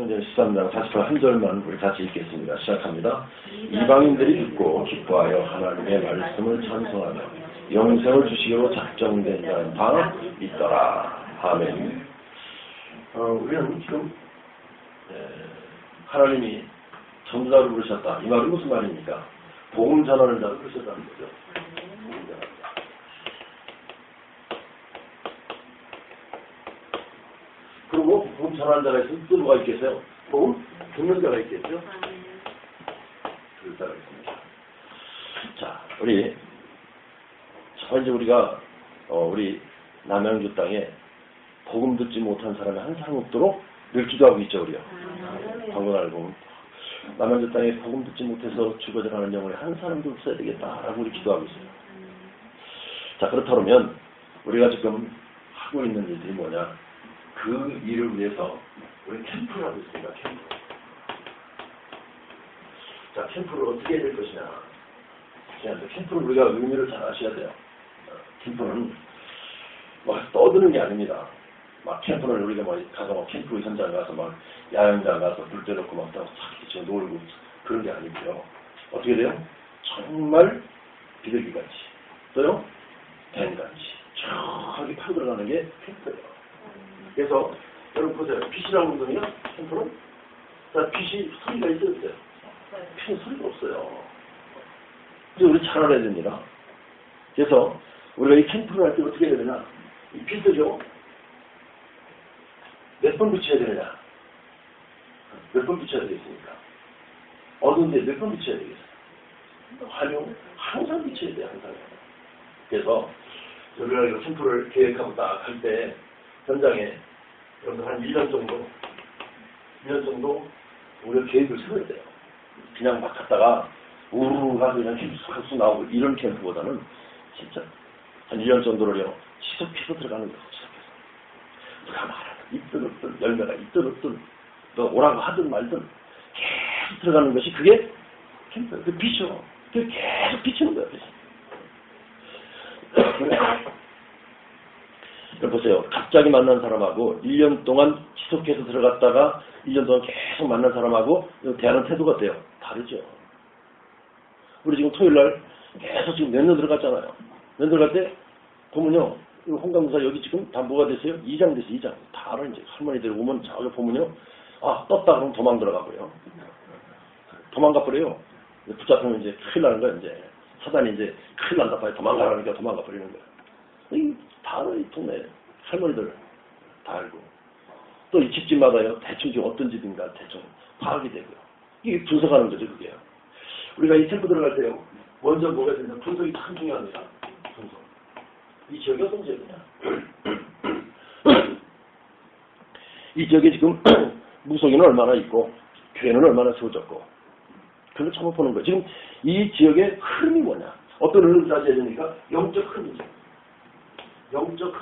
이제 13장 48 한 절만 우리 같이 읽겠습니다. 시작합니다. 이방인들이 듣고 기뻐하여 하나님의 말씀을 찬송하며 영생을 주시기로 작정된 자는 다 있더라. 아멘. 우리는 지금 하나님이 전도자를 부르셨다. 이 말은 무슨 말입니까? 복음 전하는 자를 부르셨다는 거죠. 그리고 복음 전하는 자가 있으면 또 누가 있겠어요? 복음 듣는 자가 있겠죠? 들을 자가 있습니다. 자, 우리 첫 번째 우리가 우리 남양주 땅에 복음 듣지 못한 사람이 한 사람 없도록 늘 기도하고 있죠, 우리요. 방문하는 보면 남양주 땅에 복음 듣지 못해서 죽어져가는 영혼이 한 사람도 없어야 되겠다라고 우리 기도하고 있어요. 자, 그렇다면 우리가 지금 하고 있는 일들이 뭐냐? 그 일을 위해서 우리 캠프를 하고 있습니다. 캠프. 자, 캠프를 어떻게 해야 될 것이냐? 캠프를 우리가 의미를 잘 아셔야 돼요. 캠프는 떠드는 게 아닙니다. 캠프는 우리가 가서 캠프 현장 가서 야영장 가서 불 때놓고 착 놀고 그런 게 아니고요. 어떻게 돼요? 정말 비둘기같이 또요 뱀같이 쫙하게 파고 들어가는 게 캠프예요. 그래서 여러분 보세요. 빛이라는 운동이요. 캠프는 자, 빛이 소리가 있어요, 없어요? 빛은 소리가 없어요. 그래서 우리 잘 알아야 됩니다. 그래서 우리가 이 캠프를 할 때 어떻게 해야 되냐? 이 빛을요. 몇 번 붙여야 되느냐? 몇 번 붙여야 되겠습니까? 어두운데 몇 번 붙여야 되겠어요? 활용 항상 붙여야 돼요, 항상. 그래서 우리가 이거 캠프를 계획하고 딱 할 때 현장에 여러분 한 1년 정도 우리가 계획을 세워야 돼요. 그냥 막 갔다가 우르르 가서 그냥 캠프 나오고 이런 캠프보다는 진짜 한 1년 정도를요 지속해서 들어가는 거예요. 지속해서 누가 말하든 있든 없든 열매가 있든 없든 너 오라고 하든 말든 계속 들어가는 것이 그게 캠프예요. 그 빛이요. 그게 계속 비치는 거예요. 보세요. 갑자기 만난 사람하고 1년 동안 지속해서 들어갔다가 1년 동안 계속 만난 사람하고 대하는 태도가 돼요. 다르죠. 우리 지금 토요일날 계속 지금 몇 년 들어갔잖아요. 몇 년 들어갈 때 보면요. 홍강무사 여기 지금 다 뭐가 됐어요? 2장 됐어요. 2장. 다 알아 이제. 할머니들이 오면 저기 보면요. 떴다 그러면 도망 들어가고요. 도망가 버려요. 붙잡히면 이제 큰일 나는 거야. 이제 사단이 이제 큰일 난다 봐요. 도망가라니까 도망가 버리는 거야. 다 알아, 이 동네 할머니들 다 알고 또 이 집집마다요 대충 지금 어떤 집인가 대충 파악이 되고요. 이게 분석하는 거죠. 그게 우리가 이 캠프 들어갈 때요 먼저 뭐가 되냐 분석이 참 중요합니다. 분석. 이 지역이 어떤 지역이냐 이 지역에 지금 무속인은 얼마나 있고 교회는 얼마나 세워졌고 그걸 참아 보는 거예요. 지금 이 지역의 흐름이 뭐냐 어떤 흐름을 따져야 되니까 영적 흐름이죠. 영적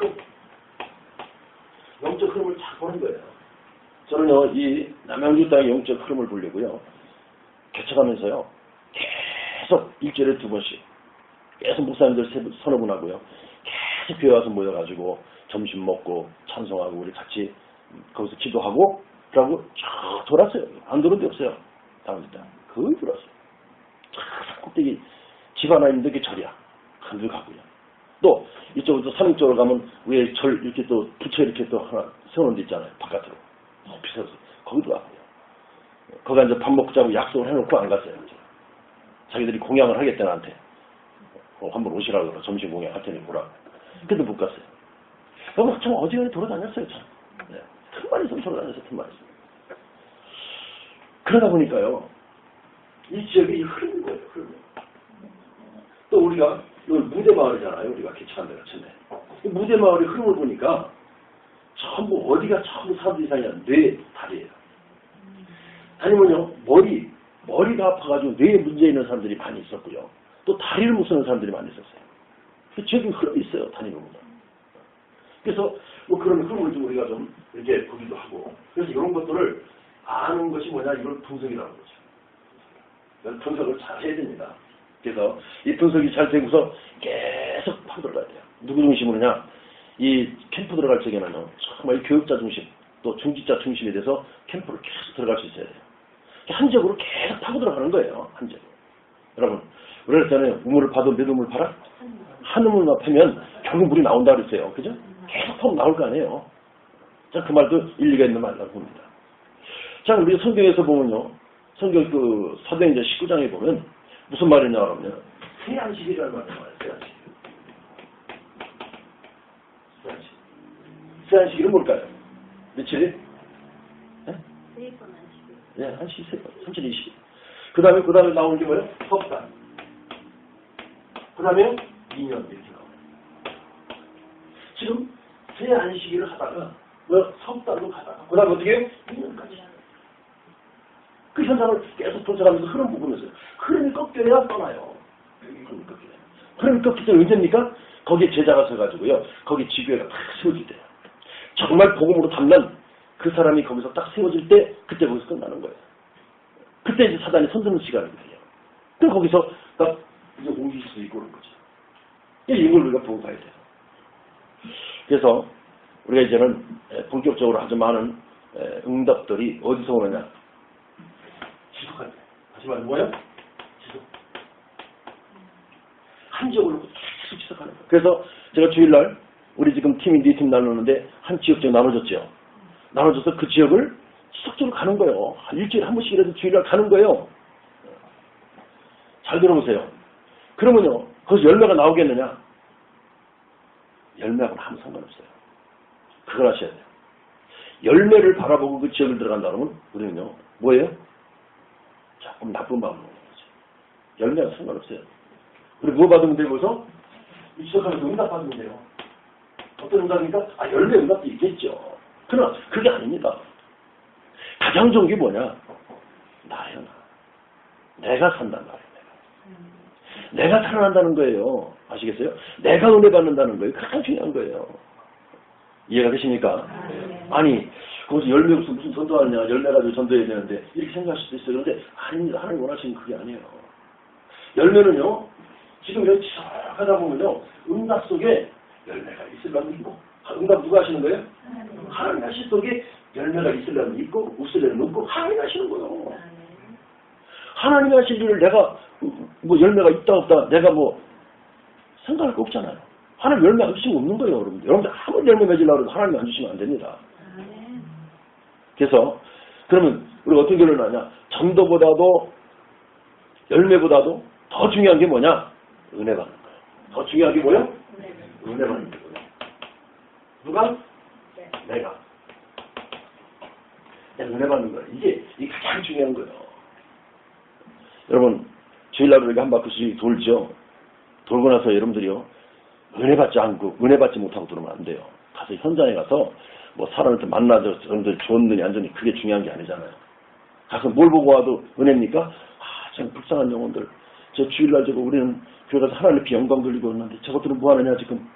흐름을 잘 보는 거예요. 저는요, 이 남양주 땅의 영적 흐름을 보려고요, 개척하면서요, 계속 일주일에 2번씩, 계속 목사님들 서너 분 하고요, 계속 교회 와서 모여가지고, 점심 먹고, 찬송하고, 우리 같이 거기서 기도하고, 그러고 쭉 돌았어요. 안 도는 데 없어요. 남양주 땅. 거의 돌았어요. 쫙 꼭대기, 집 하나 있는데 그게 절이야. 간들 가고요. 또 이쪽으로 산행 쪽으로 가면 위에 절 이렇게 또 부처 이렇게 또 하나 세우는 데 있잖아요. 바깥으로 높이 세워서 거기도 가고요. 거기 이제 밥 먹고 자고 약속을 해놓고 안 갔어요. 자기들이 공양을 하겠다 나한테 한번 오시라고 그러고 점심 공양 할 테니 오라고. 근데 못 갔어요. 그럼 참 어지간히 돌아다녔어요. 참. 네. 틈만 있으면 돌아다녔어요. 틈만 있으면. 그러다 보니까요. 이 지역이 흐르는 거예요. 흐르는. 또 우리가 여기 무대마을이잖아요. 우리가 개척한 데가 처음에. 무대마을의 흐름을 보니까 전부 어디가 전부 사람들이 사냐 뇌, 다리예요. 아니면요 머리가 아파가지고 뇌에 문제 있는 사람들이 많이 있었고요. 또 다리를 못 쓰는 사람들이 많이 있었어요. 그 지역에 흐름이 있어요. 다니는구나. 그래서 그런 흐름을 좀 우리가 좀 이렇게 보기도 하고 그래서 이런 것들을 아는 것이 뭐냐 이걸 분석이라는 거죠. 분석을 잘 해야 됩니다. 그래서 이 분석이 잘 되고서 계속 파고 들어가야 돼요. 누구 중심으로냐? 이 캠프 들어갈 적에는요. 정말 교육자 중심. 또 중지자 중심이 돼서 캠프를 계속 들어갈 수 있어야 돼요. 한 지역으로 계속 파고 들어가는 거예요. 한 지역. 여러분, 우리가 했잖아요. 우물을 파도 몇 우물 파라? 한 우물만 파면 결국 물이 나온다 그랬어요. 그죠? 계속 파면 나올 거 아니에요. 자, 그 말도 일리가 있는 말이라고 봅니다. 자, 우리 성경에서 보면요. 성경 그 사도행전 19장에 보면 무슨 말이냐 그러면 세안식이라는 말이 나와요. 세안식. 세안식. 세안식이는 뭘까요? 며칠이? 네? 네, 한 13번, 3020. 그 다음에 나오는 게 뭐예요? 석 달. 그 다음에 2년 이렇게 나와요. 지금 세 안식일을 하다가 석 달로 가다가 그 다음에 어떻게 해요? 2년까지. 그 현상을 계속 도착하면서 흐름 부분에서 흐름이 꺾여야 떠나요. 흐름이 꺾여야. 흐름이 꺾일 때 언제입니까? 거기에 제자가 서가지고요. 거기 지교회가 딱 세워질 때요. 정말 복음으로 담는 그 사람이 거기서 딱 세워질 때 그때 거기서 끝나는 거예요. 그때 이제 사단이 손드는 시간이 돼요. 그럼 거기서 딱 이제 옮길 수 있고 그런 거죠. 이걸 우리가 보고 가야 돼요. 그래서 우리가 이제는 본격적으로 아주 많은 응답들이 어디서 오느냐? 지속할 때. 다시 말해 뭐예요? 지속. 한 지역으로 계속 지속하는 거예요. 그래서 제가 주일날 우리 지금 팀이 4팀 나누는데 한 지역적 나눠졌죠. 나눠져서 그 지역을 지속적으로 가는 거예요. 일주일에 한 번씩이라도 주일날 가는 거예요. 잘 들어보세요. 그러면요. 거기서 열매가 나오겠느냐? 열매하고는 아무 상관없어요. 그걸 하셔야 돼요. 열매를 바라보고 그 지역을 들어간다 그러면 우리는요. 뭐예요? 조금 나쁜 마음을 먹는 거죠. 열매가 상관없어요. 우리 뭐 받으면 되고서 시작하면서 응답 받으면 돼요. 어떤 응답입니까? 열매 응답도 있겠죠. 그러나 그게 아닙니다. 가장 좋은 게 뭐냐? 나예요. 내가 산단 말이에요. 내가 살아난다는 거예요. 아시겠어요? 내가 은혜 받는다는 거예요. 가장 중요한 거예요. 이해가 되십니까? 아니 거기서 열매 없으면 무슨 전도하느냐. 열매 가지고 전도해야 되는데 이렇게 생각할 수도 있어요. 그런데 아닙니다. 하나님 원하시는 그게 아니에요. 열매는요. 지금 여기 하다 보면요. 응답 속에 열매가 있으려면 있고 응답 누가 하시는 거예요? 하나님 하실 속에 열매가 있으려면 있고 없으려면 없고 하나님 하시는 거예요. 하나님 하실 일을 내가 뭐 열매가 있다 없다 내가 뭐 생각할 거 없잖아요. 하나님 열매 안 주시면 없는 거예요. 여러분들. 여러분들 아무리 열매 맺으려고 해도 하나님 안 주시면 안 됩니다. 그래서 그러면 우리가 어떤 결론을 하냐? 전도보다도 열매보다도 더 중요한 게 뭐냐? 은혜 받는 거예요. 더 중요한 게 뭐예요? 은혜 받는 거예요. 누가? 내가 은혜 받는 거예요. 이게 가장 중요한 거예요. 여러분 주일날 우리가 한 바퀴씩 돌죠. 돌고 나서 여러분들이요. 은혜 받지 않고 은혜 받지 못하고 들어오면 안 돼요. 가서 현장에 가서 뭐 사람한테 만나서 여러분들 좋느냐 안 좋느냐 그게 중요한 게 아니잖아요. 가서 뭘 보고 와도 은혜입니까? 참 불쌍한 영혼들. 저 주일날 저거 우리는 교회 가서 하나님께 영광 돌리고 있는데 저것들은 뭐 하느냐 지금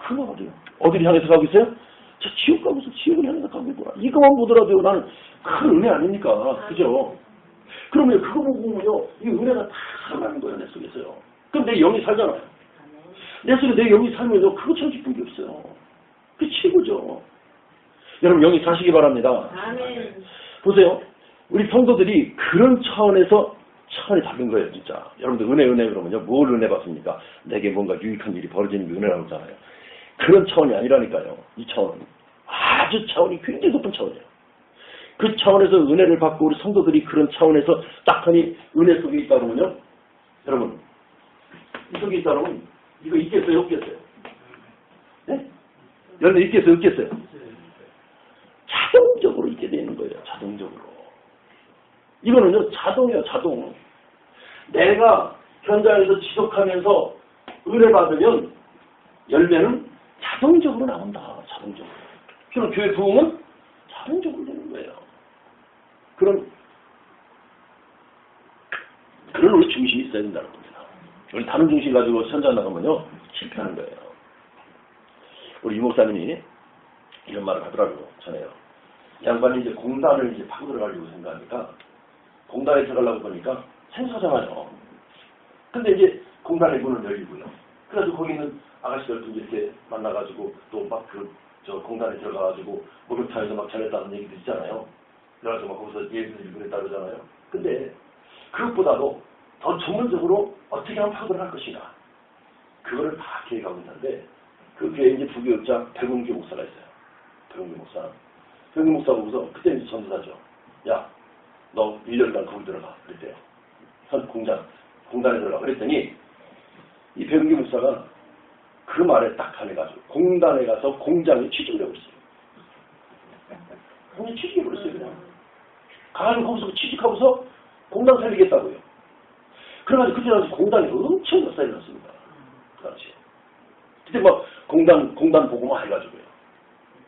그거 어디를 향해서 가고 있어요? 저 지옥 가고서 지옥을 향해서 가고 있구나. 이거만 보더라도 나는 큰 은혜 아닙니까? 그죠? 그러면 그거 보면요. 이 은혜가 다 살아나는 거예요. 내 속에서요. 그럼 내 영이 살잖아요. 내 속에 내 영이 살면요. 그것처럼 기쁜 게 없어요. 그게 최고죠. 여러분 영이 사시기 바랍니다. 아멘. 보세요. 우리 성도들이 그런 차원에서 차원이 다른 거예요. 진짜. 여러분들 은혜 그러면요. 뭘 은혜 받습니까? 내게 뭔가 유익한 일이 벌어지는 게 은혜라고 하잖아요. 그런 차원이 아니라니까요. 이 차원은. 아주 차원이 굉장히 높은 차원이에요. 그 차원에서 은혜를 받고 우리 성도들이 그런 차원에서 딱하니 은혜 속에 있다 그러면요. 여러분 이 속에 있다 그러면 이거 있겠어요? 없겠어요? 네? 열매 있겠어요? 없겠어요? 자동적으로 있게 되는 거예요. 자동적으로. 이거는요. 자동이에요. 자동. 내가 현장에서 지속하면서 은혜 받으면 열매는 자동적으로 나온다. 자동적으로. 그럼 교회 부흥은 자동적으로 되는 거예요. 그런 우리 중심이 있어야 된다는 겁니다. 우리 다른 중심 가지고 현장 나가면요. 실패하는 거예요. 우리 유 목사님이 이런 말을 하더라고요. 전에요. 양반이 이제 공단을 이제 파고 들어가려고 생각하니까 공단에 들어가려고 보니까 생사잖아요. 근데 이제 공단의 문을 열리고요. 그래서 거기 있는 아가씨들 이렇게 만나가지고 또 막 그 저 공단에 들어가가지고 목욕탕에서 막 전했다는 얘기도 있잖아요. 그래가지고 막 거기서 예수들이 그랬다 그러잖아요. 근데 그것보다도 더 전문적으로 어떻게 하면 파고들 할 것인가. 그거를 다 계획하고 있는데 그 교회에 이제 부교육자 백운규 목사가 있어요. 백운규 목사. 백운규 목사 보고서 그때 이제 전도사죠. 야, 너 1년간 거기 들어가. 그랬대요. 현 공단에 들어가. 그랬더니 이 백운규 목사가 그 말에 딱 반해가지고 공단에 가서 공장에 취직을 해버렸어요. 공장에 취직해버렸어요. 그냥. 가가지고 거기서 취직하고서 공단 살리겠다고요. 그래가지고 그때 당시 공단이 엄청 역사에 났습니다. 그 당시에. 그때 막 공단 보고 막 해가지고요.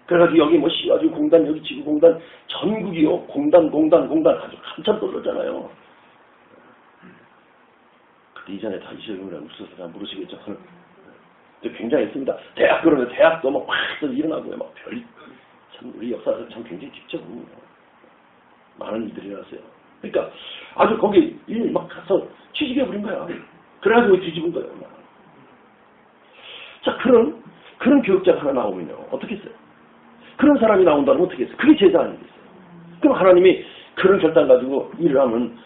그래가지고 여기 뭐 씌워가지고 공단, 여기 지구 공단, 전국이요. 공단 아주 한참 떨렸잖아요. 그때 이전에 다 이시경이라고 있어서 모르시겠죠. 근데 굉장히 있습니다. 대학 그러면 대학도 막 일어나고요. 막 참 우리 역사에서 참 굉장히 깊죠. 많은 일들이 일어났어요. 그러니까 아주 거기 일 막 가서 취직해버린 거야. 그래가지고 뒤집은 거예요. 자, 그런 교육자가 하나 나오면요. 어떻게 했어요? 그런 사람이 나온다면 어떻게 했어요? 그게 제자 아니겠어요? 그럼 하나님이 그런 결단 가지고 일을 하는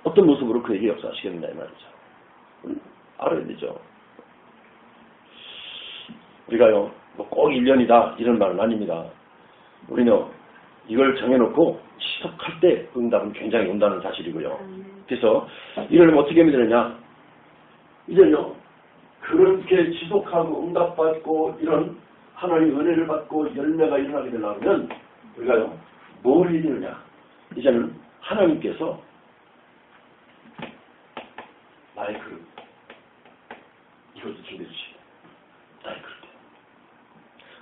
어떤 모습으로 그에게 역사하시겠느냐 이 말이죠. 알아야 되죠. 우리가요, 꼭 1년이다 이런 말은 아닙니다. 우리는 이걸 정해놓고 시작할 때 응답은 굉장히 온다는 사실이고요. 그래서 이를 어떻게 하면 되느냐? 이제는요, 그렇게 지속하고 응답받고 이런 하나님의 은혜를 받고 열매가 일어나게 되려면 우리가요, 뭘 해야 되느냐? 이제는 하나님께서 나의 그릇, 이것을 준비해 주시고 나의 그릇.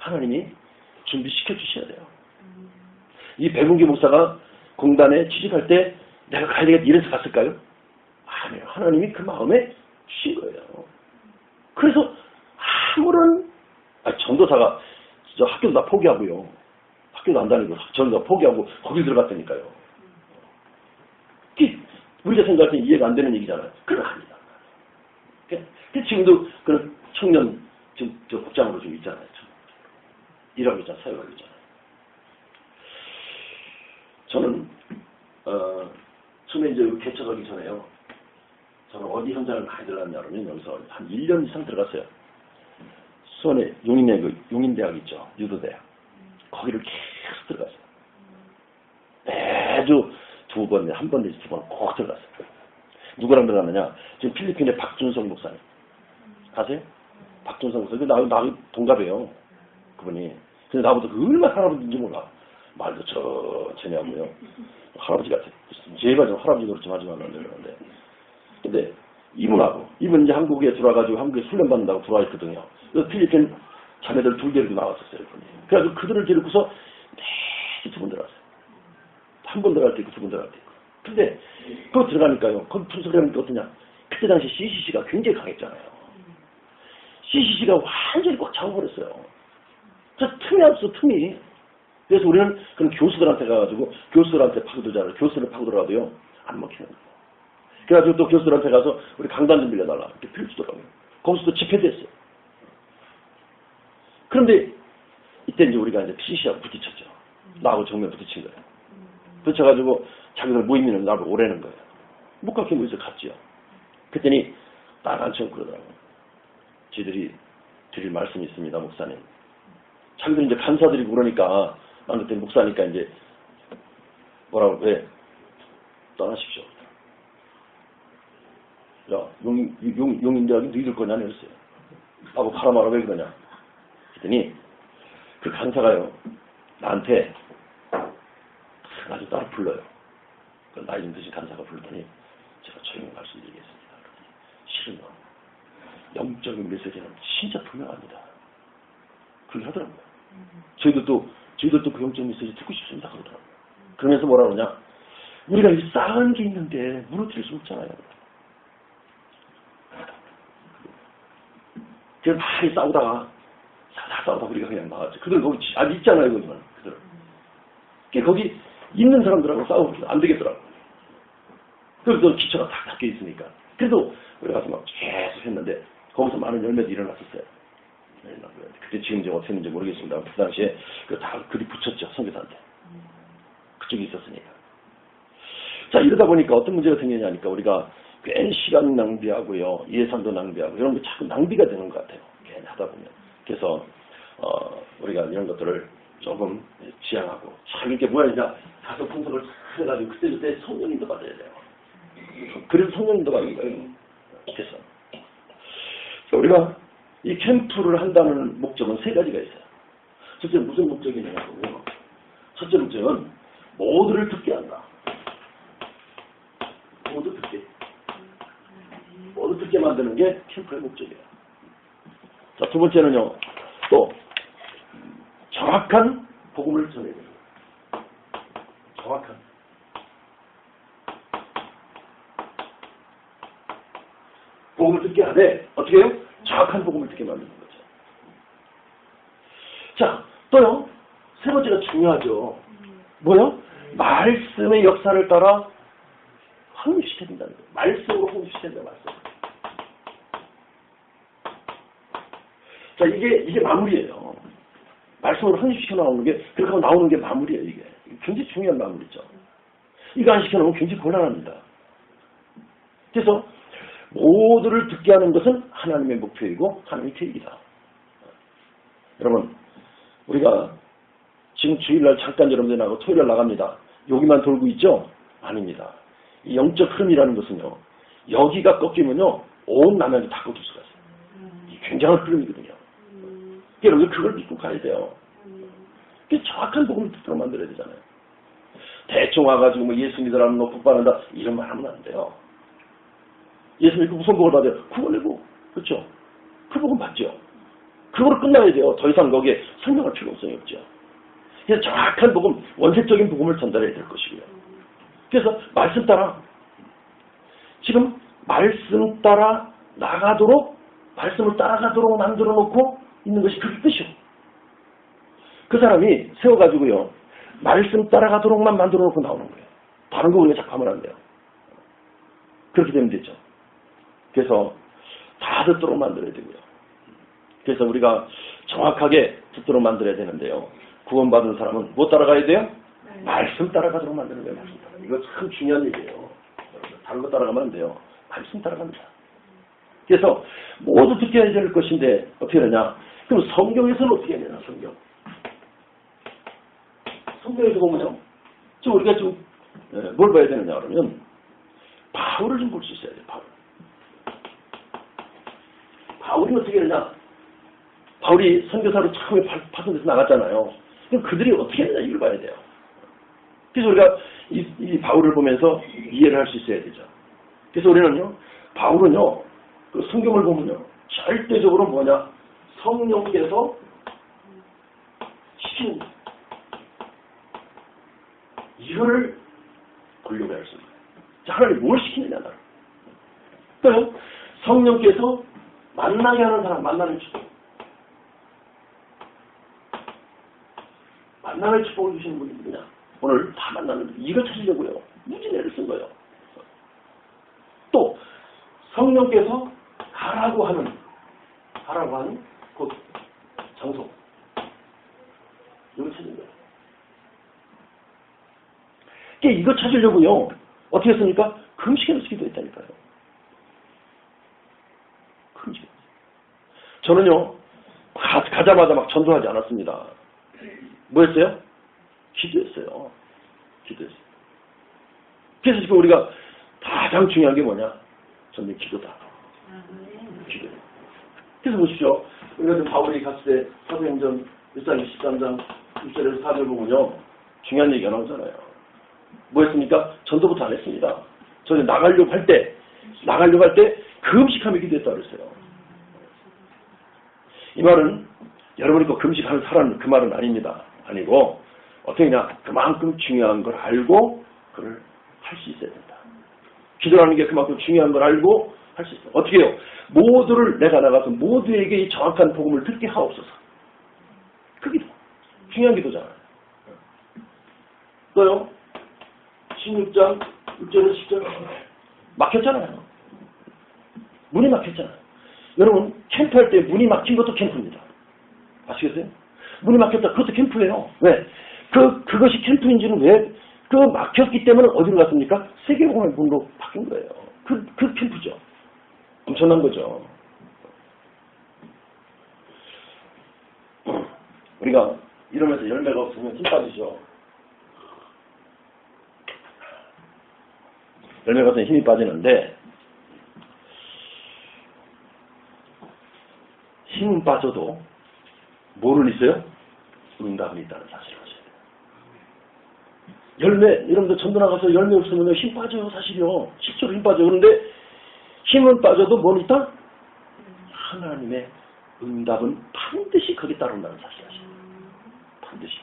하나님이 준비시켜 주셔야 돼요. 이 백운기 목사가 공단에 취직할 때 내가 가야 되겠다 이래서 갔을까요? 아니요. 하나님이 그 마음에 주신 거예요. 그래서 아무런 전도사가 진짜 학교도 다 포기하고요. 학교도 안 다니고 전도사 포기하고 거기 들어갔다니까요. 우리가 생각할 때 이해가 안 되는 얘기잖아요. 그건 아니다. 지금도 그런 청년 지금 저 복장으로 좀 있잖아요. 일하고 있잖아요. 사역하고 있잖아요. 저는 처음에 이제 개척하기 전에요. 저는 어디 현장을 많이 들어갔냐면 여기서 한 1년 이상 들어갔어요. 수원에 용인대학 있죠. 유도대학. 거기를 계속 들어갔어요. 매주 한 번 내지 두 번 꼭 들어갔어요. 누구랑 들어갔느냐? 지금 필리핀의 박준성 목사님. 아세요? 박준성 목사님. 나 동갑이에요. 그분이. 근데 나보다 얼마나 할아버지인지 몰라. 말도 천천히 하고요. 할아버지 같아. 제발 좀 할아버지 노릇 좀 하지 말라고 그러는데. 근데 이분 이제 한국에 들어와가지고 한국에 훈련 받는다고 들어와 있거든요. 그래서 필리핀 자매들 2개도 나왔었어요. 이분이. 그래가지고 그들을 데리고서 매주 2번 들어갔어요. 한 번 들어갈 때 있고 2번 들어갈 때 있고. 근데 그거 들어가니까요. 거기 분석을 하니까 어떠냐. 그때 당시 CCC가 굉장히 강했잖아요. CCC가 완전히 꽉 잡아버렸어요. 그래서 틈이 없어, 틈이. 그래서 우리는 그런 교수들한테 가가지고 교수들한테 파고들잖아요. 교수를 파고들어가도요. 안 먹히는 거예요. 그래가지고 또 교수들한테 가서 우리 강단 좀 빌려달라. 이렇게 빌려주더라고요. 거기서도 집회됐어요. 그런데 이때 이제 우리가 이제 CC하고 부딪혔죠. 나하고 정면 부딪힌 거예요. 부딪혀가지고 자기들 모이면 나를 오래는 거예요. 못 가게 모여서 갔지요. 그랬더니 나한테 그러더라고요. 지들이 드릴 말씀이 있습니다, 목사님. 자기들 이제 간사들이고 그러니까 난 그때 목사니까 이제 뭐라고 왜 떠나십시오. 야, 용인대학이 너희들 거냐? 그랬어요. 하고 파라마라 왜 그러냐? 그랬더니 그 간사가요, 나한테 아주 따로 불러요. 그 나이 좀 드신 간사가 부르더니 제가 조용히 말씀드리겠습니다. 실은요, 영적인 메시지는 진짜 분명합니다. 그렇게 하더라고요. 저희들도 그 영적인 메시지 듣고 싶습니다. 그러더라고요. 그러면서 뭐라 그러냐? 우리가 이 쌓은 게 있는데 무너뜨릴 수 없잖아요. 그냥 많이 싸우다가 우리가 그냥 나왔죠. 그들 거기 아직 있잖아요, 거기는. 그들. 거기 있는 사람들하고 싸우면 안 되겠더라고요. 그래서 기초가 다 닦여 있으니까. 그래도 우리가 가서 막 계속 했는데 거기서 많은 열매도 일어났었어요. 그때 지금 이제 어떻게 했는지 모르겠습니다. 그 당시에 다 글이 붙였죠, 선교사한테. 그쪽이 있었으니까. 자, 이러다 보니까 어떤 문제가 생기냐니까 우리가 괜히 시간 낭비하고요, 예산도 낭비하고 이런 게 자꾸 낭비가 되는 것 같아요. 괜히 하다 보면. 그래서 우리가 이런 것들을 조금 지양하고 참 이렇게 뭐야 이제 가서 분석을 잘 해가지고 그때 성령님도 받아야 돼요. 그래서 성령님도 받는 거예요. 그래서 우리가 이 캠프를 한다는 목적은 세 가지가 있어요. 첫째 무슨 목적이냐고요. 첫째 목적은 모두를 듣게 한다. 모두 듣게 만드는 게 캠프의 목적이에요. 자, 두 번째는요. 또 정확한 복음을 전해야 돼요. 정확한. 복음을 듣게 하되 어떻게 해요? 정확한 복음을 듣게 만드는 거죠. 자, 또요. 세 번째가 중요하죠. 뭐요? 말씀의 역사를 따라 확립시켜야 된다는 거예요. 말씀으로 확립시켜야 된다. 말씀. 자, 이게 마무리예요. 말씀으로 확립시켜 나오는 게, 그렇게 하고 나오는 게 마무리예요, 이게. 굉장히 중요한 마무리죠. 이거 안 시켜놓으면 굉장히 곤란합니다. 그래서 모두를 듣게 하는 것은 하나님의 목표이고 하나님의 계획이다. 여러분, 우리가 지금 주일날 잠깐 여러분들 나가고 토요일날 나갑니다. 여기만 돌고 있죠? 아닙니다. 이 영적 흐름이라는 것은요, 여기가 꺾이면요, 온 남양이 다 꺾일 수가 있어요. 이 굉장한 흐름이거든요. 여러분, 그걸 믿고 가야 돼요. 정확한 복음을 듣도록 만들어야 되잖아요. 대충 와가지고 뭐 예수 믿으라면 너 복받는다 이런 말 하면 안 돼요. 예수 믿고 무슨 복을 받아요? 구원이고, 그렇죠? 그 복음 받죠. 그거로 끝나야 돼요. 더 이상 거기에 설명할 필요성이 없죠. 그래서 정확한 복음, 원색적인 복음을 전달해야 될 것이고요. 그래서 말씀 따라, 지금 말씀 따라 나가도록, 말씀을 따라가도록 만들어 놓고 있는 것이 그 뜻이요. 그 사람이 세워가지고요, 말씀 따라가도록만 만들어 놓고 나오는 거예요. 다른 거 우리가 자꾸 하면 안 돼요. 그렇게 되면 되죠. 그래서 다 듣도록 만들어야 되고요. 그래서 우리가 정확하게 듣도록 만들어야 되는데요. 구원받은 사람은 뭐 따라가야 돼요? 말씀 따라가도록 만드는 거예요. 말씀 따라. 이거 참 중요한 얘기예요. 다른 거 따라가면 안 돼요. 말씀 따라갑니다. 그래서 모두 듣게 해야 될 것인데 어떻게 되냐? 그럼 성경에서는 어떻게 해야 되나? 성경에서 보면요. 좀 우리가 좀 뭘 봐야 되느냐 그러면 바울을 좀 볼 수 있어야 돼요. 바울이 어떻게 되냐? 바울이 선교사로 처음에 파송돼서 나갔잖아요. 그럼 그들이 어떻게 했느냐 이걸 봐야 돼요. 그래서 우리가 이 바울을 보면서 이해를 할 수 있어야 되죠. 그래서 우리는요, 바울은요, 그 성경을 보면요, 절대적으로 뭐냐? 성령께서 시키는 이거를 보려고 할 수 있어요. 자, 하나님 뭘 시키느냐, 나를. 그래서 성령께서 만나게 하는 사람, 만나는 축복. 만나는 축복을 주시는 분이 누구냐? 오늘 다 만나는 이걸 찾으려고요. 무진애를 쓴 거예요. 또 성령께서 가라고 하는 그 장소. 이걸 찾은 거예요. 이거 찾으려고요. 어떻게 했습니까? 금식에서 기도했다니까요. 금식. 저는요, 가자마자 막 전도하지 않았습니다. 뭐였어요? 기도했어요. 그래서 지금 우리가 가장 중요한 게 뭐냐? 저는 기도다. 기도. 그래서 보십시오. 우리가 바울이 갔을 때 사도행전 1장 23장 6절에서 4절 보면요, 중요한 얘기가 나오잖아요. 뭐였습니까? 전도부터 안 했습니다. 저는 나가려고 할 때 금식하며 기도했다 그랬어요. 이 말은 여러분이 꼭 금식하는 사람 그 말은 아닙니다. 아니고 어떻게 하냐? 그만큼 중요한 걸 알고 그걸 할 수 있어야 된다. 기도하는 게 그만큼 중요한 걸 알고 할 수 있어요. 어떻게 해요? 모두를 내가 나가서 모두에게 이 정확한 복음을 듣게 하옵소서. 그 기도. 중요한 기도잖아요. 또요. 16장 6절에서 10절 막혔잖아요. 문이 막혔잖아요. 여러분 캠프할 때 문이 막힌 것도 캠프입니다. 아시겠어요? 문이 막혔다. 그것도 캠프예요. 왜? 그것이 캠프인지는 왜? 그 막혔기 때문에 어디로 갔습니까? 세계복음의 문으로 바뀐 거예요. 그 캠프죠. 엄청난 거죠. 우리가 이러면서 열매가 없으면 힘 빠지죠. 열매가 없으면 힘이 빠지는데 힘은 빠져도 뭐를 있어요? 응답이 있다는 사실을 아셔야 돼요. 열매, 여러분들 전도 나가서 열매 없으면 힘 빠져요, 사실이요. 실제로 힘 빠져요. 그런데 힘은 빠져도 뭘 있다? 하나님의 응답은 반드시 거기 따른다는 사실을 아셔야 돼요. 반드시.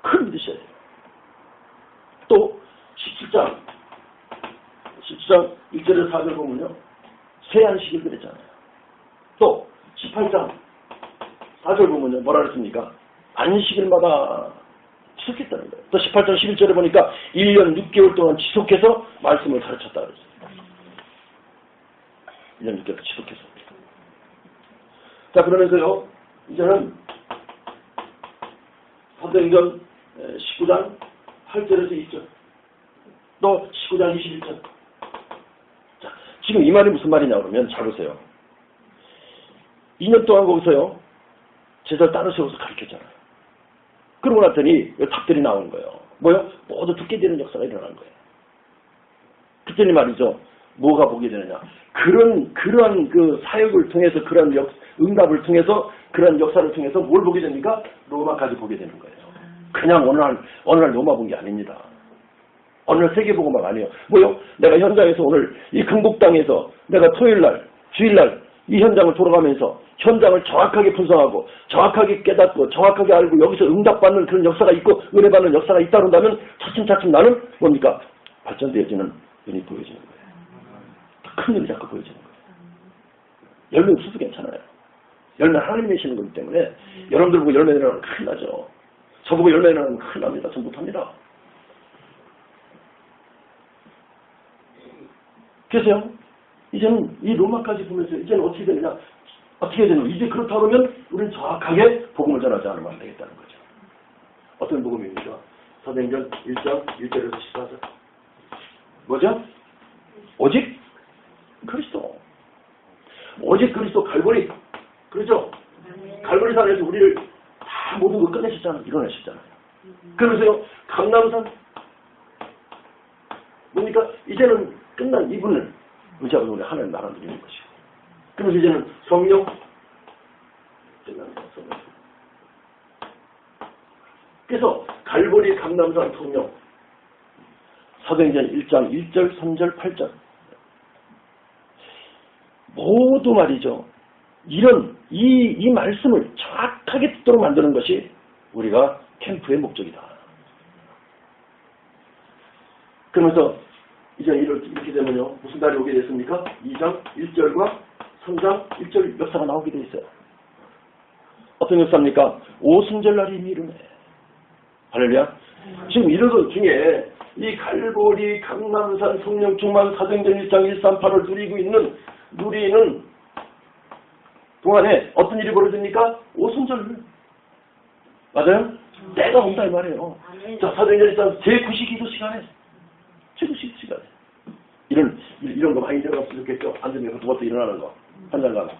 그걸 믿으셔야 돼요. 또 17장 1절에서 4절 보면요. 새 안식일 그랬잖아요. 또 18장 4절 보면요. 뭐라 그랬습니까? 안식일마다 지속했다는 거예요. 또 18장 11절에 보니까 1년 6개월 동안 지속해서 말씀을 가르쳤다 그랬어요. 1년 6개월 지속해서. 자, 그러면서요. 이제는 사도행전 19장 8절에서 2절 또 19장 21절. 자, 지금 이 말이 무슨 말이냐 그러면 잘 보세요. 2년 동안 거기서요. 제자를 따로 세워서 가르쳤잖아요. 그러고 났더니 답들이 나오는 거예요. 뭐요? 모두 듣게 되는 역사가 일어난 거예요. 그랬더니 말이죠. 뭐가 보게 되느냐. 그러한 그 사역을 통해서 그러한 응답을 통해서 그러한 역사를 통해서 뭘 보게 됩니까? 로마까지 보게 되는 거예요. 그냥 어느 날 로마 본 게 아닙니다. 어느 날 세계복음화가 아니에요. 뭐요? 내가 현장에서 오늘 이 금곡당에서 내가 토요일날, 주일날 이 현장을 돌아가면서 현장을 정확하게 분석하고 정확하게 깨닫고 정확하게 알고 여기서 응답받는 그런 역사가 있고 은혜받는 역사가 있다 그런다면 차츰차츰 나는 뭡니까? 발전되어지는 눈이 보여지는 거예요. 큰 눈이 자꾸 보여지는 거예요. 열매 없어도 괜찮아요. 열매 하나님 내시는 거기 때문에 여러분들 보고 열매 내려면 큰일 나죠. 저보고 열매 내려면 큰일 납니다. 전 못합니다. 그래서요. 이제는 이 로마까지 보면서 이제는 어떻게 되느냐. 어떻게 되느냐. 이제 그렇다 그러면 우리는 정확하게 복음을 전하지 않으면 안 되겠다는 거죠. 어떤 복음입니까? 사도행전 1장 1절에서 14절. 뭐죠? 오직 그리스도. 오직 그리스도 갈보리. 그렇죠? 갈보리산에서 우리를 다 모든 걸 끝내셨잖아요. 이뤄내셨잖아요. 그러면서요. 강남산. 뭡니까? 이제는 끝난 이분을 의지하고 우리 하나님 나라 누리는 것이고. 그러면서 이제는 성령. 끝납니다. 성령. 그래서 갈보리 강남산 성령. 사도행전 1장 1절, 3절, 8절. 모두 말이죠. 이 말씀을 정확하게 듣도록 만드는 것이 우리가 캠프의 목적이다. 그러면서 이제 이렇게 되면요. 무슨 날이 오게 됐습니까? 2장 1절과 3장 1절 역사가 나오게 돼 있어요. 어떤 역사입니까? 오순절날이 이름에. 할렐루야. 지금 이런 것 중에 이 갈보리, 강남산, 성령 충만, 사도행전 1장 138을 누리는 동안에 어떤 일이 벌어집니까? 오순절. 맞아요? 때가 온다 이 말이에요. 자, 사도행전 1장 제9시 기도 시간에 제9시 시간에 이런 거 많이 일어났으면 좋겠죠. 안 되면 두 번째 일어나는 거. 한장 가고.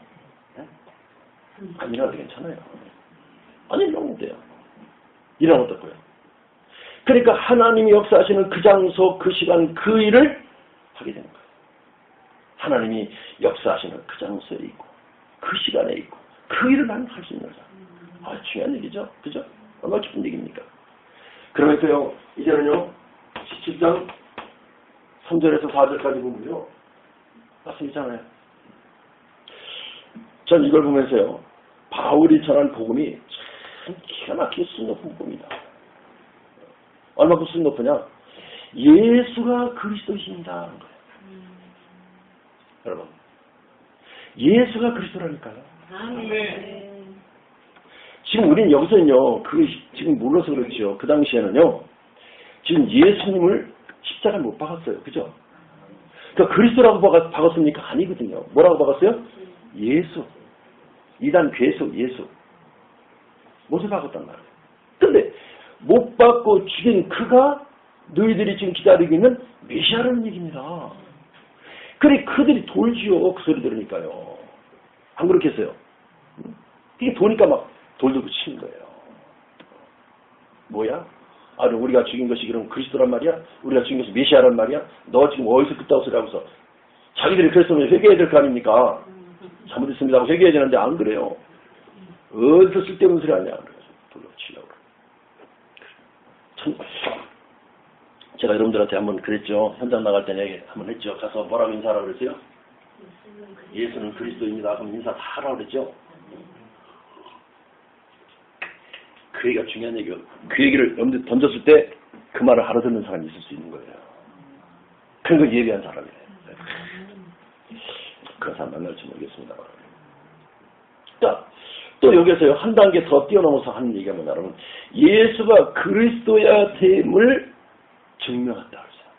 안 일어나도 괜찮아요. 안 일어나면 돼요. 일어나면 어떨까요? 그러니까 하나님이 역사하시는 그 장소, 그 시간, 그 일을 하게 되는 거예요. 하나님이 역사하시는 그 장소에 있고 그 시간에 있고 그 일을 나는 할 수 있는 거죠. 중요한 얘기죠. 그죠? 얼마나 기쁜 얘기입니까? 그러면서요. 이제는요. 17장 3절에서 4절까지 보면요. 말씀이잖아요. 전 이걸 보면서요. 바울이 전한 복음이 참 기가 막히게 수준 높은 복음이다. 얼마큼 수준 높으냐? 예수가 그리스도이십니다. 하는 거예요. 여러분. 예수가 그리스도라니까요. 지금 우리는 여기서는요. 그게 지금 몰라서 그렇죠. 그 당시에는요. 지금 예수님을 십자가에 못 박았어요. 그죠? 그러니까 그리스도라고 박았습니까? 아니거든요. 뭐라고 박았어요? 예수. 이단 괴수, 예수. 못을 박았단 말이에요. 근데 못 박고 죽인 그가 너희들이 지금 기다리고 있는 메시아라는 얘기입니다. 그래 그들이 돌지요. 그 소리 들으니까요. 안 그렇겠어요? 이게 도니까 막 돌도 붙이는 거예요. 뭐야? 아, 우리가 죽인 것이 그럼 그리스도란 말이야? 우리가 죽인 것이 메시아란 말이야? 너 지금 어디서 그따구 소리 하고서 자기들이 그랬으면 회개해야 될 거 아닙니까? 잘못했습니다 하고 회개해야 되는데 안 그래요. 어디서 쓸데없는 소리 하냐? 돌로 치려고. 참, 제가 여러분들한테 한번 그랬죠. 현장 나갈 때 얘기 한번 했죠. 가서 뭐라고 인사하라고 그랬어요? 예수는 그리스도입니다. 그럼 인사 다 하라고 그랬죠. 그 얘기가 중요한 얘기예요. 그 얘기를 염두에 던졌을 때 그 말을 알아듣는 사람이 있을 수 있는 거예요. 그런 걸 예비한 사람이에요. 그런 사람 만날지 모르겠습니다. 자, 또 여기서요 한 단계 더 뛰어넘어서 하는 얘기가 뭐냐면 예수가 그리스도야 됨을 증명했다. 그랬어요.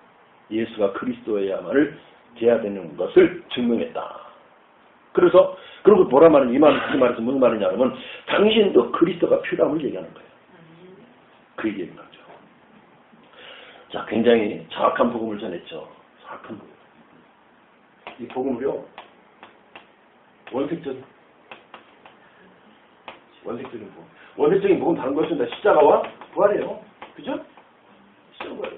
예수가 그리스도야만을 돼야 되는 것을 증명했다. 그래서 그리고 뭐라 말은 이 말에서 무슨 말이냐면 당신도 그리스도가 필요함을 얘기하는 거예요. 그 얘기인 거죠. 자, 굉장히 정확한 복음을 전했죠. 정확한 복음. 이 복음을요 원색적인 복음. 원색적인 복음 다른 것입니다. 십자가와 부활이에요. 그죠? 십자가.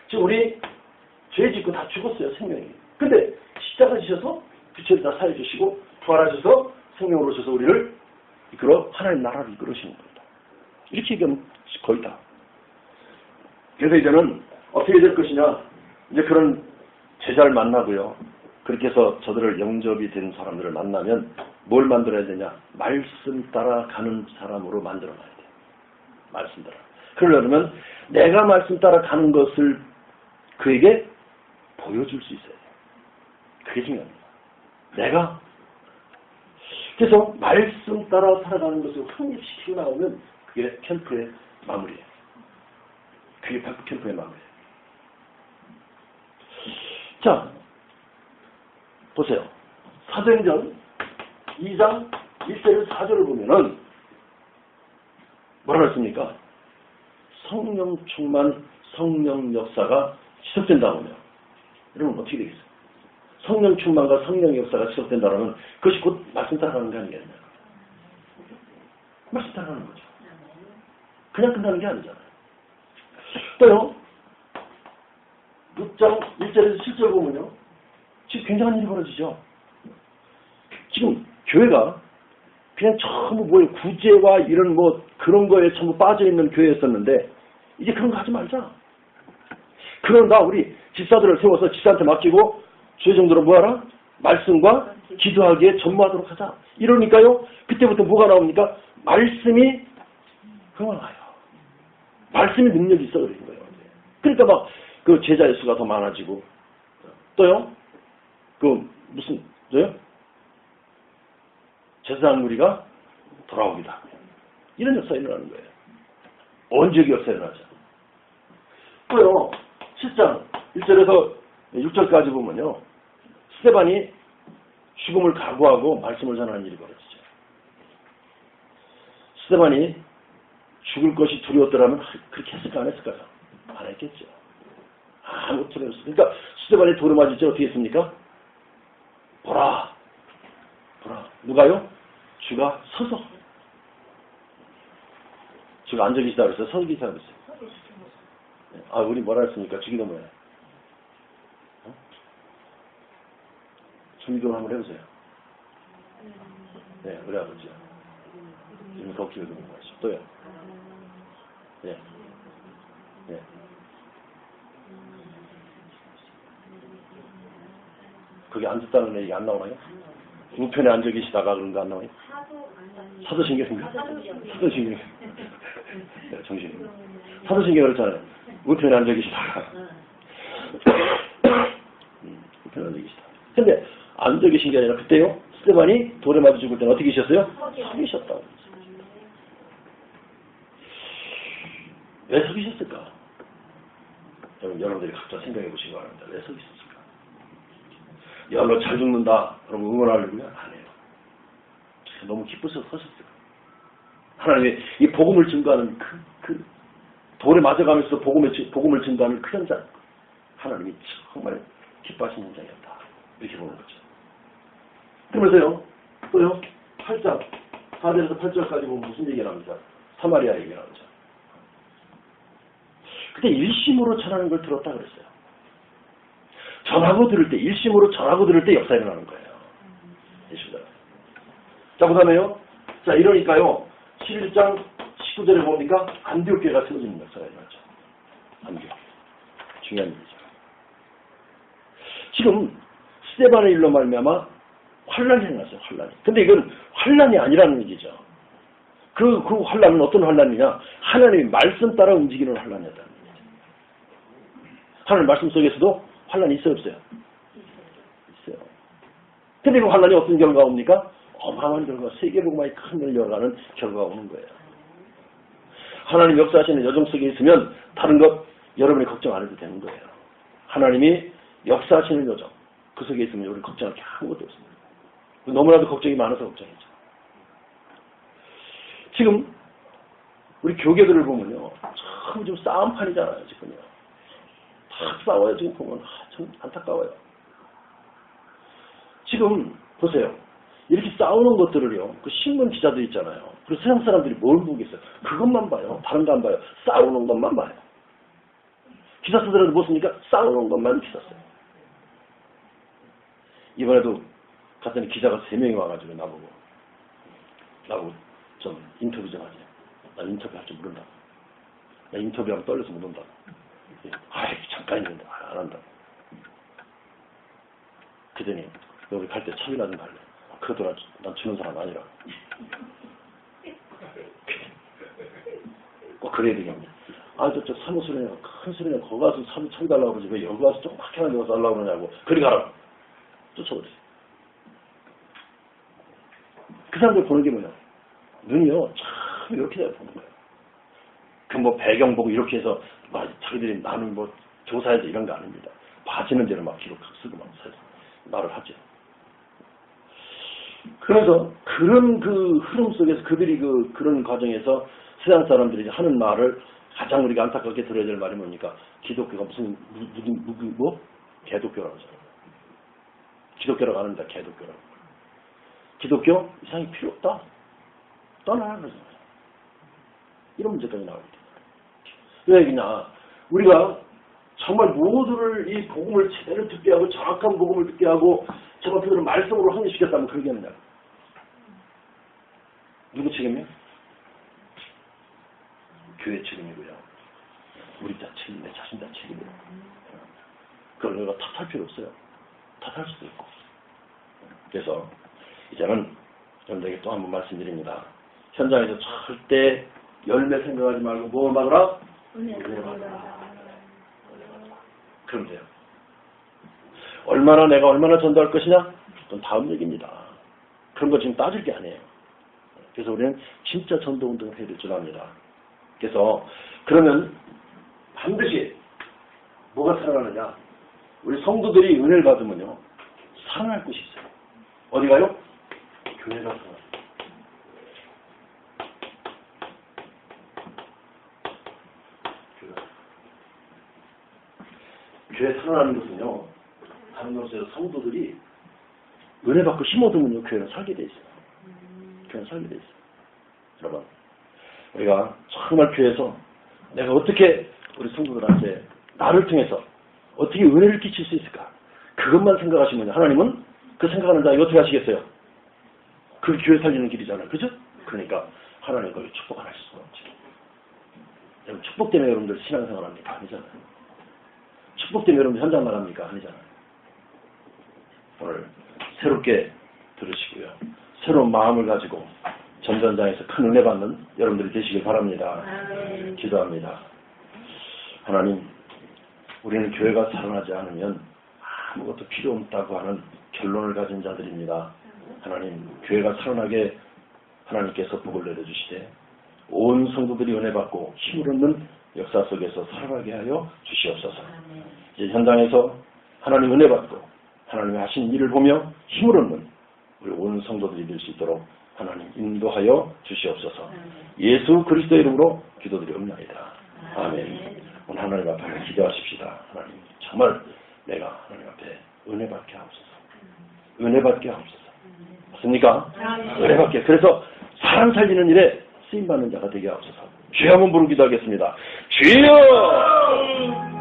지금 우리 죄 짓고 다 죽었어요. 생명이. 근데 십자가 지셔서 부처를 다 살려주시고 부활하셔서 생명으로 오셔서 우리를 이끌어 하나님 나라를 이끌으시는 겁니다. 이렇게 얘기하면 거의 다. 그래서 이제는 어떻게 될 것이냐. 이제 그런 제자를 만나고요. 그렇게 해서 저들을 영접이 된 사람들을 만나면 뭘 만들어야 되냐. 말씀 따라 가는 사람으로 만들어놔야 돼요. 말씀 따라. 그러려면 내가 말씀 따라 가는 것을 그에게 보여줄 수 있어야 돼요. 그게 중요합니다. 내가 그래서 말씀 따라 살아가는 것을 확립시키고 나오면 그게 캠프의 마무리예요. 그게 캠프의 마무리예요. 자, 보세요. 사도행전 2장 1절에서 4절을 보면은 뭐라고 했습니까? 성령 충만, 성령 역사가 지속된다고 하면 여러분 어떻게 되겠어요? 성령 충만과 성령 역사가 지속된다면 그것이 곧 말씀 따라가는 게 아니겠냐. 말씀 따라가는 거죠. 그냥 끝나는 게 아니잖아요. 또요. 6장 1절에서 7절 보면요. 지금 굉장한 일이 벌어지죠. 지금 교회가 그냥 전부 구제와 이런 그런 거에 전부 빠져있는 교회였었는데 이제 그런 거 하지 말자. 그런가 우리 집사들을 세워서 집사한테 맡기고 주의 정도로 뭐하라? 말씀과 기도하기에 전무하도록 하자. 이러니까요. 그때부터 뭐가 나옵니까? 말씀이 흥황하여. 말씀이 능력이 있어 그러는 거예요. 그러니까 막 그 제자의 수가 더 많아지고 또요. 저요? 제사장 무리가 돌아오기도 하고요. 이런 역사가 일어나는 거예요. 언제기 역사가 일어나죠. 또요. 7장 1절에서 6절까지 보면요. 스데반이 죽음을 각오하고 말씀을 전하는 일이 벌어지죠. 스데반이 죽을 것이 두려웠더라면 그렇게 했을까 안 했을까요? 안 했겠죠. 아무 두려웠어요. 그러니까 스데반이 돌을 맞을 때 어떻게 했습니까? 보라. 누가요? 주가 서서. 주가 앉아 계시다 그랬어요? 서 계시다 그랬어요? 아, 우리 뭐라 했습니까? 주기도 뭐예요? 주기도 한번 해보세요. 네, 그래 아버지. 지금 걷기를 그런 거 하시죠. 또요. 네. 네. 그게 앉았다는 얘기 안 나오나요? 우편에 앉아 계시다가 그런 거 안 나와요? 사도신경인가? 사도신경. 네, 정신이. 사도신경 그렇잖아요. 우편에 앉아 계시다가. 우편에 앉아 계시다. 근데 앉아 계신 게 아니라 그때요. 스데반이 돌에 맞아 죽을 때는 어떻게 계셨어요? 서 계셨다고. 왜 서 계셨을까? 여러분들이 각자 생각해 보시기 바랍니다. 왜 서 계셨을까? 야, 너 잘 죽는다. 그럼 응원하려고요? 안 해요. 너무 기뻐서 서셨어요. 하나님의 이 복음을 증거하는 그 돌에 맞아가면서 복음을 증거하는 그 현장. 하나님이 정말 기뻐하시는 현장이었다. 이렇게 보는 거죠. 그러면서요, 또요, 8장, 4절에서 8절까지 보면 무슨 얘기가 나옵니까? 사마리아 얘기가 나오죠. 그때 일심으로 전하는 걸 들었다 그랬어요. 전하고 들을 때, 일심으로 전하고 들을 때 역사 일어나는 거예요. 자, 그 다음에요. 자, 이러니까요, 11장 19절에 뭡니까? 안디옥교회가 세워지는 역사가 일어나죠. 안디옥. 중요한 일이죠. 지금 스데반의 일로 말미암아 환란이 일어났어요. 환란이. 근데 이건 환란이 아니라는 얘기죠. 그 환란은 어떤 환란이냐? 하나님의 말씀 따라 움직이는 환란이었다는 얘기죠. 하나님의 말씀 속에서도 환란이 있어요, 없어요? 있어요. 근데 그 환란이 어떤 결과가 옵니까? 어마어마한 결과, 세계복음화의 큰 일을 열어가는 결과가 오는 거예요. 하나님 역사하시는 여정 속에 있으면 다른 것 여러분이 걱정 안 해도 되는 거예요. 하나님이 역사하시는 여정, 그 속에 있으면 우리 걱정할 게 아무것도 없습니다. 너무나도 걱정이 많아서 걱정이죠. 지금 우리 교계들을 보면요, 참 좀 싸움판이잖아요, 지금요. 다 싸워요, 지금 보면. 참 안타까워요. 지금 보세요. 이렇게 싸우는 것들을요, 그 신문 기자들 있잖아요. 그리고 세상 사람들이 뭘 보겠어요? 그것만 봐요. 다른 거 안 봐요. 싸우는 것만 봐요. 기사 쓰더라도 뭐 씁니까? 싸우는 것만 기사 써요. 이번에도 갔더니 기자가 3명이 와가지고 나보고 좀 인터뷰 좀 하지. 나 인터뷰할 줄 모른다. 나 인터뷰하면 떨려서 못 온다. 아이, 잠깐 있는데 안 한다. 그더니 여기 갈 때 차비나 좀 달래. 그러더라. 난 주는 사람 아니라. 꼭 그래야 되겠네. 아, 저 사무소리냐, 큰 소리냐, 거기 가서 차비 달라고 그러지. 왜 여기 가서 조그맣게 하는 데 가서 달라고 그러냐고. 그리 가라. 쫓아버렸어요. 그 사람들 보는 게 뭐냐. 눈이요, 참 이렇게 잘 보는 거예요. 그 뭐 배경 보고 이렇게 해서 막 자기들이 나는 뭐 조사해서 이런 거 아닙니다. 봐지는 대로 막 기록 쓰고 막 말을 하죠. 그래서 그런 그 흐름 속에서 그들이 그런 과정에서 세상 사람들이 하는 말을 가장 우리가 안타깝게 들어야 될 말이 뭡니까? 기독교가 무슨 개독교라고 하잖아요. 기독교라고 하는데 개독교라고. 기독교 이상이 필요 없다. 떠나라 그러잖아요. 이런 문제까지 나옵니다. 왜 그러냐? 우리가 정말 모두를 이 복음을 제대로 듣게 하고 정확한 복음을 듣게 하고 저 같은 그런 말씀으로 확립시켰다면 그러게 하느냐? 누구 책임이요? 교회 책임이고요. 우리 자 책임, 내 자신 다 책임이에요. 그걸 우리가 탓할 필요 없어요. 탓할 수도 있고. 그래서 이제는 여러분들에게 또 한 번 말씀드립니다. 현장에서 절대 열매 생각하지 말고 뭘 받으라? 은혜 받으라. 그럼 돼요. 내가 얼마나 전도할 것이냐? 그건 다음 얘기입니다. 그런 거 지금 따질 게 아니에요. 그래서 우리는 진짜 전도운동을 해야 될 줄 압니다. 그래서 그러면 반드시 뭐가 살아나느냐? 우리 성도들이 은혜를 받으면요. 살아날 곳이 있어요. 어디 가요? 교회가 살아나요. 교회 살아나는 것은요. 다른 것에서 성도들이 은혜 받고 힘 얻으면요. 교회는 살게 돼 있어요. 교회는 살게 돼 있어요. 여러분, 우리가 정말 교회에서 내가 어떻게 우리 성도들한테 나를 통해서 어떻게 은혜를 끼칠 수 있을까? 그것만 생각하시면 하나님은 그 생각하는 자에게 어떻게 하시겠어요? 그 교회 살리는 길이잖아요. 그죠? 그러니까 하나님 그걸 축복 안 하실 수가 없죠. 여러분, 축복 때문에 여러분들 신앙생활 합니까? 아니잖아요. 축복 때문에 여러분들 현장 나갑니까? 아니잖아요. 오늘 새롭게 들으시고요. 새로운 마음을 가지고 전전장에서 큰 은혜 받는 여러분들이 되시길 바랍니다. 기도합니다. 하나님, 우리는 교회가 살아나지 않으면 아무것도 필요 없다고 하는 결론을 가진 자들입니다. 하나님, 교회가 살아나게 하나님께서 복을 내려주시되 온 성도들이 은혜 받고 힘을 얻는 역사 속에서 살아가게 하여 주시옵소서. 이제 현장에서 하나님 은혜 받고 하나님이 하신 일을 보며 힘을 얻는 우리 온 성도들이 될 수 있도록 하나님 인도하여 주시옵소서. 예수 그리스도의 이름으로 기도드리옵나이다. 아멘. 오늘 하나님 앞에 기도하십시다. 하나님 정말 내가 하나님 앞에 은혜 받게 하옵소서. 은혜 받게 하옵소서. 맞습니까? 은혜 받게. 그래서 사람 살리는 일에 쓰임받는 자가 되게 하옵소서. 주여 한번 부르기도 하겠습니다. 주여!